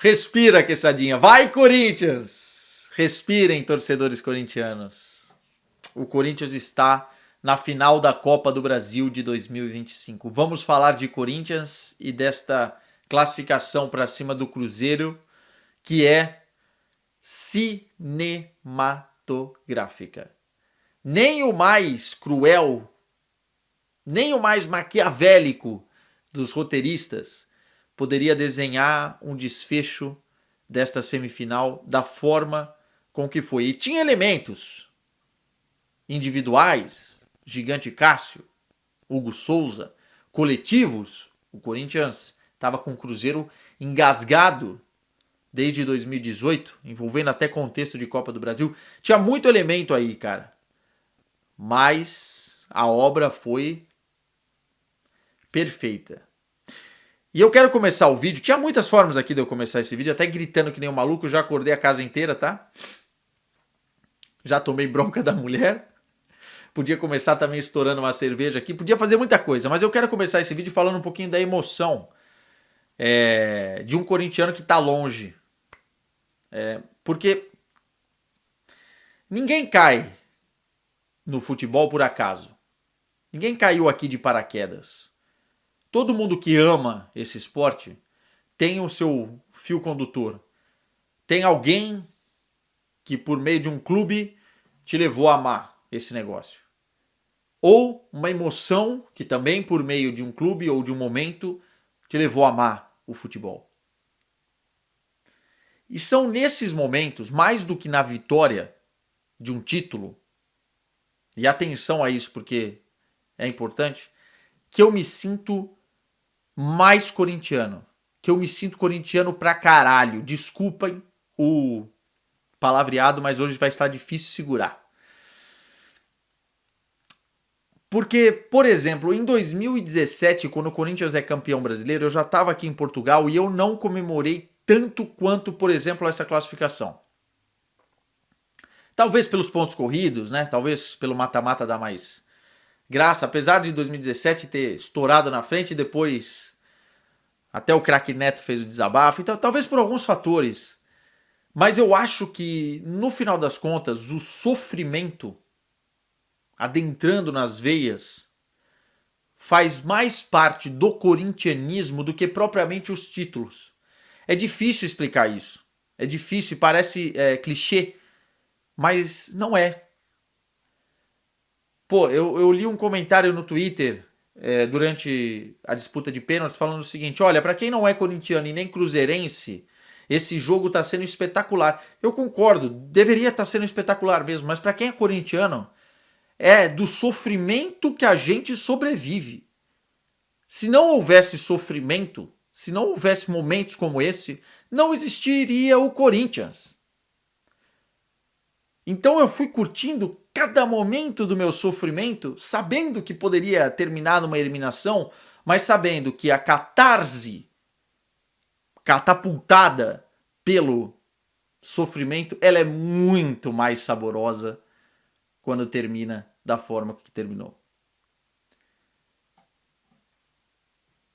Respira, Quesadinha. Vai, Corinthians! Respirem, torcedores corintianos. O Corinthians está na final da Copa do Brasil de 2025. Vamos falar de Corinthians e desta classificação para cima do Cruzeiro, que é cinematográfica. Nem o mais cruel, nem o mais maquiavélico dos roteiristas poderia desenhar um desfecho desta semifinal da forma com que foi. E tinha elementos individuais, Gigante Cássio, Hugo Souza, coletivos. O Corinthians estava com o Cruzeiro engasgado desde 2018, envolvendo até contexto de Copa do Brasil. Tinha muito elemento aí, cara. Mas a obra foi perfeita. E eu quero começar o vídeo. Tinha muitas formas aqui de eu começar esse vídeo, até gritando que nem um maluco. Já acordei a casa inteira, tá? Já tomei bronca da mulher. Podia começar também estourando uma cerveja aqui. Podia fazer muita coisa, mas eu quero começar esse vídeo falando um pouquinho da emoção de um corintiano que tá longe. Porque ninguém cai no futebol por acaso. Ninguém caiu aqui de paraquedas. Todo mundo que ama esse esporte tem o seu fio condutor. Tem alguém que por meio de um clube te levou a amar esse negócio. Ou uma emoção que também por meio de um clube ou de um momento te levou a amar o futebol. E são nesses momentos, mais do que na vitória de um título, e atenção a isso porque é importante, que eu me sinto mais corintiano. Que eu me sinto corintiano pra caralho. Desculpem o palavreado, mas hoje vai estar difícil segurar. Porque, por exemplo, em 2017, quando o Corinthians é campeão brasileiro, eu já estava aqui em Portugal e eu não comemorei tanto quanto, por exemplo, essa classificação. Talvez pelos pontos corridos, né? Talvez pelo mata-mata dar mais graça, apesar de 2017 ter estourado na frente e depois até o craque Neto fez o desabafo, então talvez por alguns fatores. Mas eu acho que no final das contas o sofrimento adentrando nas veias faz mais parte do corintianismo do que propriamente os títulos. É difícil explicar isso. É difícil, parece clichê, mas não é. Pô, eu li um comentário no Twitter durante a disputa de pênaltis falando o seguinte: olha, pra quem não é corintiano e nem cruzeirense, esse jogo tá sendo espetacular. Eu concordo, deveria estar sendo espetacular mesmo, mas pra quem é corintiano, é do sofrimento que a gente sobrevive. Se não houvesse sofrimento, se não houvesse momentos como esse, não existiria o Corinthians. Então eu fui curtindo cada momento do meu sofrimento, sabendo que poderia terminar numa eliminação, mas sabendo que a catarse catapultada pelo sofrimento, ela é muito mais saborosa quando termina da forma que terminou.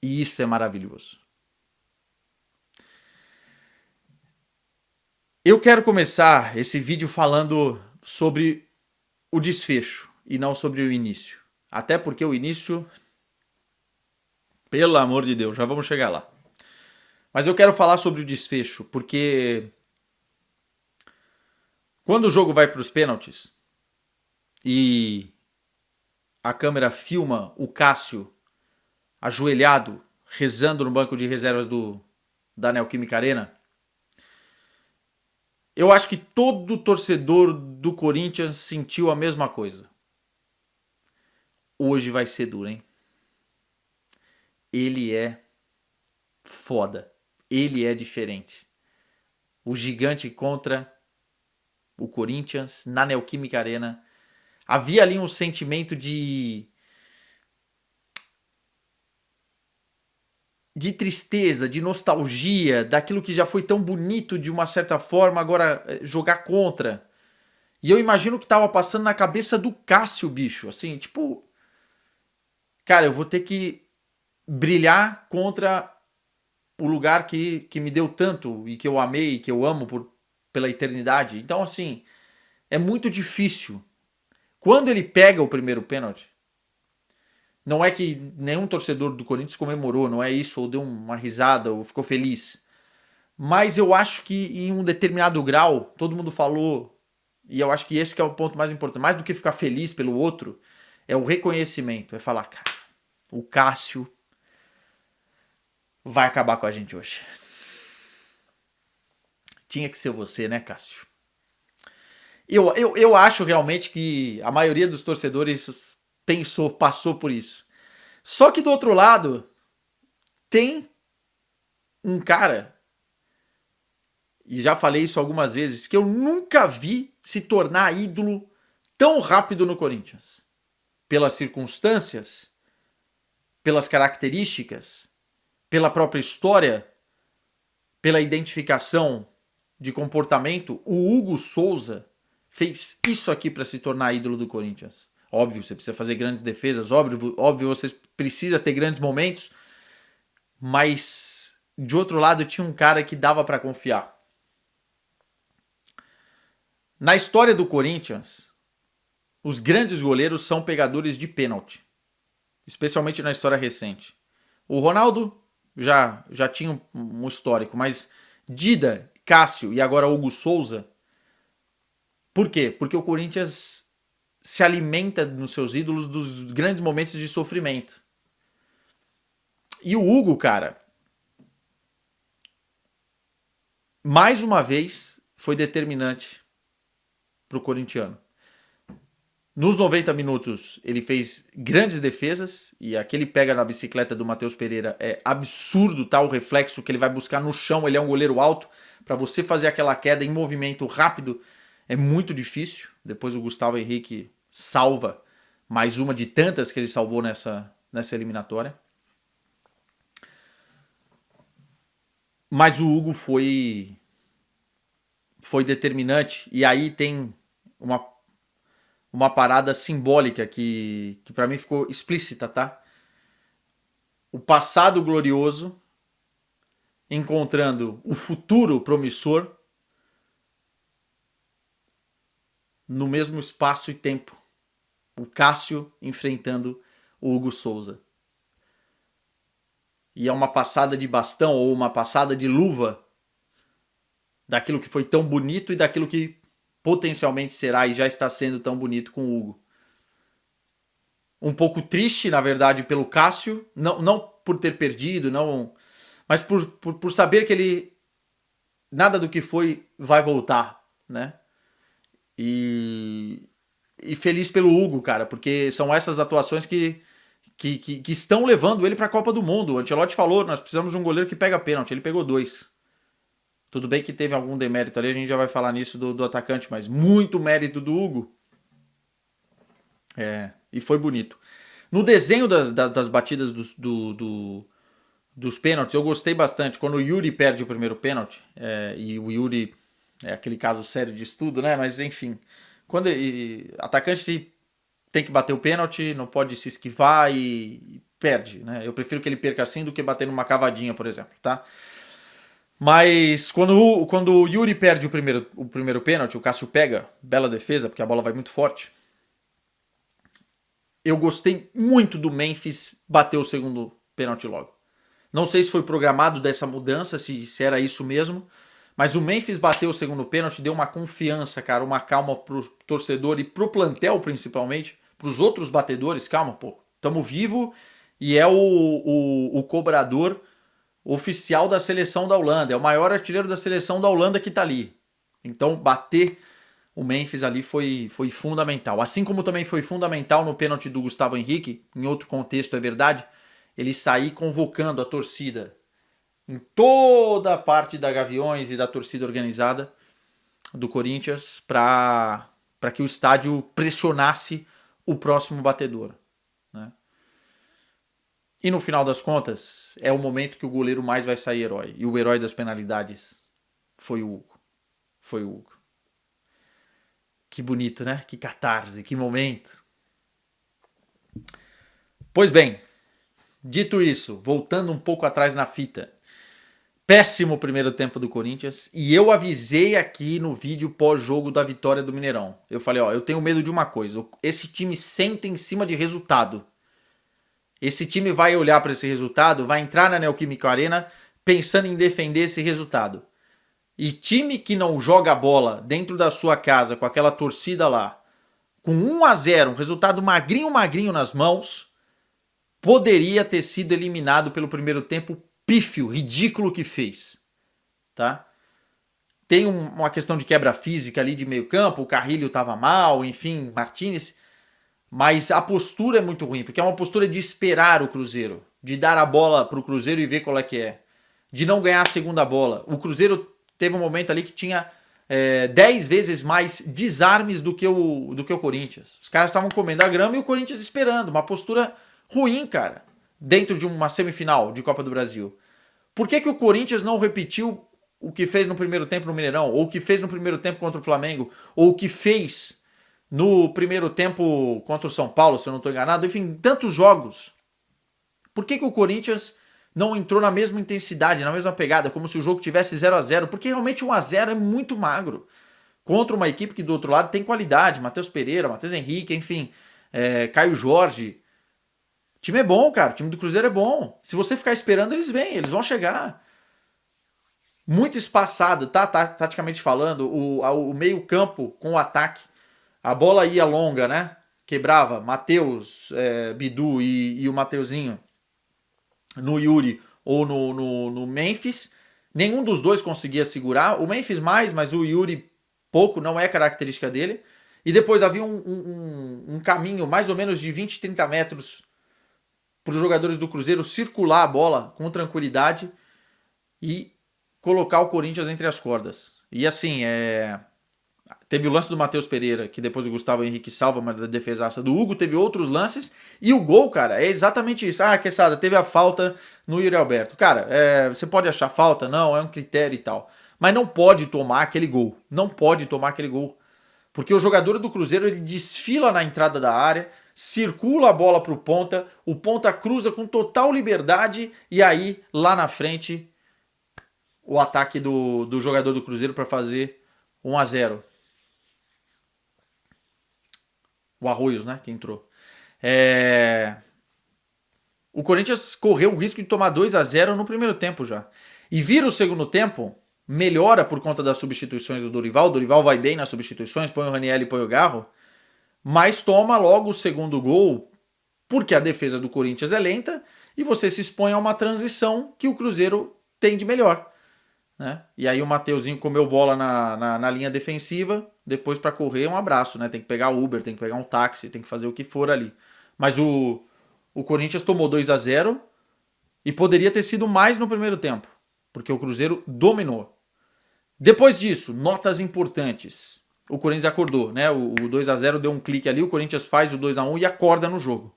E isso é maravilhoso. Eu quero começar esse vídeo falando sobre o desfecho e não sobre o início. Até porque o início, pelo amor de Deus, já vamos chegar lá. Mas eu quero falar sobre o desfecho, porque quando o jogo vai para os pênaltis e a câmera filma o Cássio ajoelhado, rezando no banco de reservas da Neoquímica Arena, eu acho que todo torcedor do Corinthians sentiu a mesma coisa. Hoje vai ser duro, hein? Ele é foda. Ele é diferente. O gigante contra o Corinthians na Neoquímica Arena. Havia ali um sentimento de tristeza, de nostalgia, daquilo que já foi tão bonito de uma certa forma, agora jogar contra. E eu imagino o que tava passando na cabeça do Cássio, bicho. Assim, tipo, cara, eu vou ter que brilhar contra o lugar que me deu tanto e que eu amei, que eu amo pela eternidade. Então, assim, é muito difícil. Quando ele pega o primeiro pênalti, não é que nenhum torcedor do Corinthians comemorou, não é isso, ou deu uma risada, ou ficou feliz. Mas eu acho que em um determinado grau, todo mundo falou, e eu acho que esse que é o ponto mais importante, mais do que ficar feliz pelo outro, é o reconhecimento, é falar, cara, o Cássio vai acabar com a gente hoje. Tinha que ser você, né, Cássio? Eu acho realmente que a maioria dos torcedores passou por isso. Só que do outro lado, tem um cara, e já falei isso algumas vezes, que eu nunca vi se tornar ídolo tão rápido no Corinthians. Pelas circunstâncias, pelas características, pela própria história, pela identificação de comportamento, o Hugo Souza fez isso aqui para se tornar ídolo do Corinthians. Óbvio, você precisa fazer grandes defesas, óbvio você precisa ter grandes momentos, mas de outro lado tinha um cara que dava para confiar. Na história do Corinthians, os grandes goleiros são pegadores de pênalti, especialmente na história recente. O Ronaldo já tinha um histórico, mas Dida, Cássio e agora Hugo Souza. Por quê? Porque o Corinthians se alimenta nos seus ídolos dos grandes momentos de sofrimento. E o Hugo, cara, mais uma vez foi determinante para o corintiano. Nos 90 minutos ele fez grandes defesas e aquele pega na bicicleta do Matheus Pereira é absurdo, tá? O reflexo que ele vai buscar no chão, ele é um goleiro alto, para você fazer aquela queda em movimento rápido é muito difícil. Depois o Gustavo Henrique salva mais uma de tantas que ele salvou nessa eliminatória. Mas o Hugo foi determinante e aí tem uma parada simbólica que para mim ficou explícita, tá? O passado glorioso encontrando o futuro promissor no mesmo espaço e tempo. O Cássio enfrentando o Hugo Souza. E é uma passada de bastão ou uma passada de luva daquilo que foi tão bonito e daquilo que potencialmente será e já está sendo tão bonito com o Hugo. Um pouco triste, na verdade, pelo Cássio, não por ter perdido, não, mas por saber que ele nada do que foi vai voltar, né? E feliz pelo Hugo, cara, porque são essas atuações que estão levando ele para a Copa do Mundo. O Ancelotti falou, nós precisamos de um goleiro que pega pênalti, ele pegou 2. Tudo bem que teve algum demérito ali, a gente já vai falar nisso do atacante, mas muito mérito do Hugo. E foi bonito. No desenho das batidas dos pênaltis, eu gostei bastante. Quando o Yuri perde o primeiro pênalti, e o Yuri é aquele caso sério de estudo, né? Mas enfim, quando atacante tem que bater o pênalti, não pode se esquivar e perde, né? Eu prefiro que ele perca assim do que bater numa cavadinha, por exemplo, tá? Mas quando o Yuri perde o primeiro pênalti, o Cássio pega, bela defesa, porque a bola vai muito forte. Eu gostei muito do Memphis bater o segundo pênalti logo. Não sei se foi programado dessa mudança, se era isso mesmo, mas o Memphis bateu o segundo pênalti, deu uma confiança, cara, uma calma pro torcedor e pro plantel principalmente, pros outros batedores, calma, pô, tamo vivo e é o cobrador oficial da seleção da Holanda, é o maior artilheiro da seleção da Holanda que tá ali. Então bater o Memphis ali foi fundamental. Assim como também foi fundamental no pênalti do Gustavo Henrique, em outro contexto é verdade, ele sair convocando a torcida em toda a parte da Gaviões e da torcida organizada do Corinthians para que o estádio pressionasse o próximo batedor. Né? E no final das contas, é o momento que o goleiro mais vai sair herói. E o herói das penalidades foi o Hugo. Foi o Hugo. Que bonito, né? Que catarse, que momento. Pois bem, dito isso, voltando um pouco atrás na fita, Péssimo primeiro tempo do Corinthians. E eu avisei aqui no vídeo pós-jogo da vitória do Mineirão. Eu falei, ó, eu tenho medo de uma coisa. Esse time senta em cima de resultado. Esse time vai olhar para esse resultado, vai entrar na Neoquímica Arena pensando em defender esse resultado. E time que não joga a bola dentro da sua casa com aquela torcida lá, com 1-0, um resultado magrinho nas mãos, poderia ter sido eliminado pelo primeiro tempo pífio, ridículo que fez. Tá? Tem uma questão de quebra física ali de meio campo, o Carrilho estava mal, enfim, Martínez, mas a postura é muito ruim, porque é uma postura de esperar o Cruzeiro, de dar a bola para o Cruzeiro e ver qual é que é, de não ganhar a segunda bola. O Cruzeiro teve um momento ali que tinha 10 vezes mais desarmes do que o Corinthians. Os caras estavam comendo a grama e o Corinthians esperando, uma postura ruim, cara, dentro de uma semifinal de Copa do Brasil. Por que o Corinthians não repetiu o que fez no primeiro tempo no Mineirão, ou o que fez no primeiro tempo contra o Flamengo, ou o que fez no primeiro tempo contra o São Paulo, se eu não estou enganado? Enfim, tantos jogos. Por que o Corinthians não entrou na mesma intensidade, na mesma pegada, como se o jogo tivesse 0-0? Porque realmente 1-0 é muito magro. Contra uma equipe que do outro lado tem qualidade, Matheus Pereira, Matheus Henrique, enfim, Caio Jorge. O time é bom, cara, o time do Cruzeiro é bom. Se você ficar esperando, eles vêm, eles vão chegar. Muito espaçado, tá? Taticamente falando, o meio campo com o ataque, a bola ia longa, né? Quebrava, Matheus, Bidu e o Mateuzinho no Yuri ou no Memphis. Nenhum dos dois conseguia segurar. O Memphis mais, mas o Yuri pouco, não é característica dele. E depois havia um caminho mais ou menos de 20, 30 metros para os jogadores do Cruzeiro circular a bola com tranquilidade e colocar o Corinthians entre as cordas. E assim, teve o lance do Matheus Pereira, que depois o Gustavo Henrique salva, mas da defesaça do Hugo. Teve outros lances. E o gol, cara, é exatamente isso. Ah, Quesada, teve a falta no Yuri Alberto. Cara, você pode achar falta? Não, é um critério e tal. Mas não pode tomar aquele gol. Não pode tomar aquele gol. Porque o jogador do Cruzeiro, ele desfila na entrada da área, circula a bola pro ponta, o ponta cruza com total liberdade e aí, lá na frente, o ataque do jogador do Cruzeiro para fazer 1-0. O Arroios, né, que entrou. O Corinthians correu o risco de tomar 2-0 no primeiro tempo já. E vira o segundo tempo, melhora por conta das substituições do Dorival. O Dorival vai bem nas substituições, põe o Raniel e põe o Garro, mas toma logo o segundo gol, porque a defesa do Corinthians é lenta e você se expõe a uma transição que o Cruzeiro tem de melhor. Né? E aí o Mateuzinho comeu bola na linha defensiva, depois para correr um abraço, né? Tem que pegar Uber, tem que pegar um táxi, tem que fazer o que for ali. Mas o Corinthians tomou 2-0 e poderia ter sido mais no primeiro tempo, porque o Cruzeiro dominou. Depois disso, notas importantes. O Corinthians acordou, né? O 2-0 deu um clique ali, o Corinthians faz o 2-1 e acorda no jogo.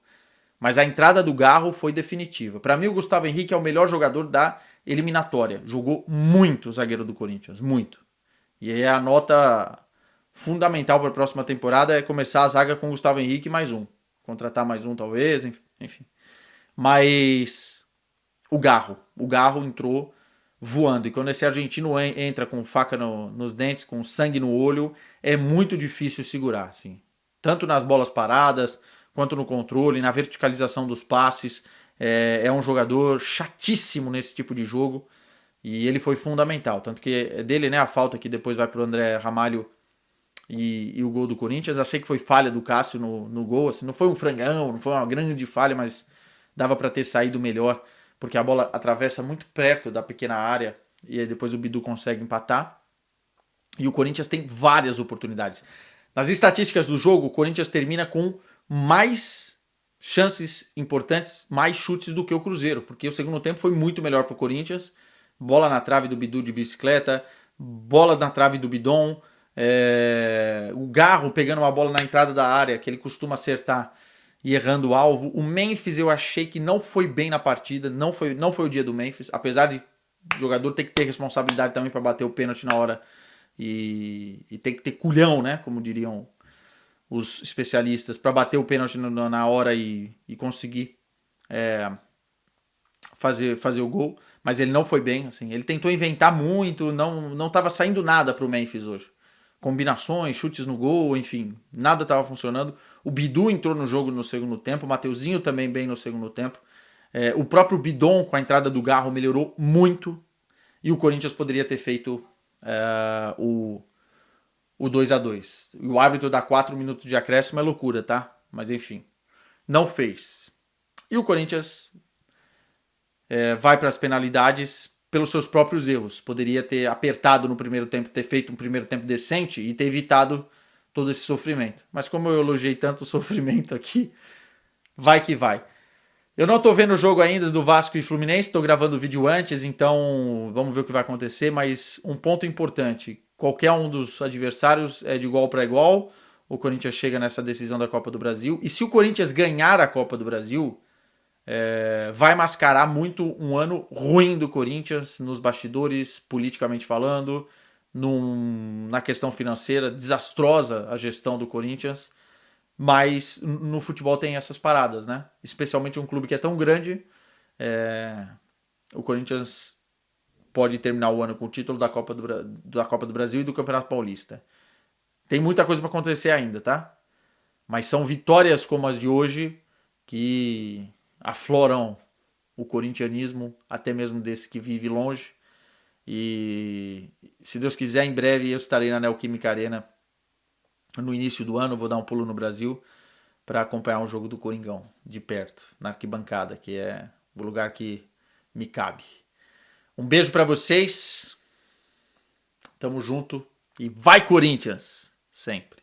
Mas a entrada do Garro foi definitiva. Para mim, o Gustavo Henrique é o melhor jogador da eliminatória. Jogou muito o zagueiro do Corinthians, muito. E aí a nota fundamental para a próxima temporada é começar a zaga com o Gustavo Henrique mais um. Contratar mais um talvez, enfim. Mas o Garro entrou voando. E quando esse argentino entra com faca nos dentes, com sangue no olho, é muito difícil segurar, assim. Tanto nas bolas paradas, quanto no controle, na verticalização dos passes. É um jogador chatíssimo nesse tipo de jogo. E ele foi fundamental. Tanto que é dele, né, a falta que depois vai para o André Ramalho e o gol do Corinthians. Achei que foi falha do Cássio no gol. Assim, não foi um frangão, não foi uma grande falha, mas dava para ter saído melhor, porque a bola atravessa muito perto da pequena área e aí depois o Bidu consegue empatar. E o Corinthians tem várias oportunidades. Nas estatísticas do jogo, o Corinthians termina com mais chances importantes, mais chutes do que o Cruzeiro, porque o segundo tempo foi muito melhor para o Corinthians. Bola na trave do Bidu de bicicleta, bola na trave do Bidon, o Garro pegando uma bola na entrada da área, que ele costuma acertar e errando o alvo. O Memphis eu achei que não foi bem na partida, não foi o dia do Memphis, apesar de o jogador ter que ter responsabilidade também para bater o pênalti na hora e tem que ter culhão, né, como diriam os especialistas, para bater o pênalti na hora e conseguir fazer o gol, mas ele não foi bem, assim. Ele tentou inventar muito, não estava saindo nada pro Memphis hoje. Combinações, chutes no gol, enfim, nada estava funcionando. O Bidu entrou no jogo no segundo tempo, o Mateuzinho também bem no segundo tempo. O próprio Bidon, com a entrada do Garro, melhorou muito. E o Corinthians poderia ter feito o 2-2. E o árbitro dá 4 minutos de acréscimo, é loucura, tá? Mas enfim, não fez. E o Corinthians vai para as penalidades pelos seus próprios erros. Poderia ter apertado no primeiro tempo, ter feito um primeiro tempo decente e ter evitado todo esse sofrimento. Mas como eu elogiei tanto o sofrimento aqui, vai que vai. Eu não tô vendo o jogo ainda do Vasco e Fluminense, tô gravando o vídeo antes, então vamos ver o que vai acontecer, mas um ponto importante, qualquer um dos adversários é de igual para igual, o Corinthians chega nessa decisão da Copa do Brasil, e se o Corinthians ganhar a Copa do Brasil, vai mascarar muito um ano ruim do Corinthians, nos bastidores, politicamente falando, na questão financeira, desastrosa a gestão do Corinthians, mas no futebol tem essas paradas, né? Especialmente um clube que é tão grande, o Corinthians pode terminar o ano com o título da Copa do Brasil e do Campeonato Paulista. Tem muita coisa para acontecer ainda, tá? Mas são vitórias como as de hoje que afloram o corintianismo, até mesmo desse que vive longe. E se Deus quiser, em breve eu estarei na Neoquímica Arena no início do ano, vou dar um pulo no Brasil para acompanhar um jogo do Coringão de perto, na arquibancada, que é o lugar que me cabe. Um beijo para vocês, tamo junto e vai Corinthians, sempre.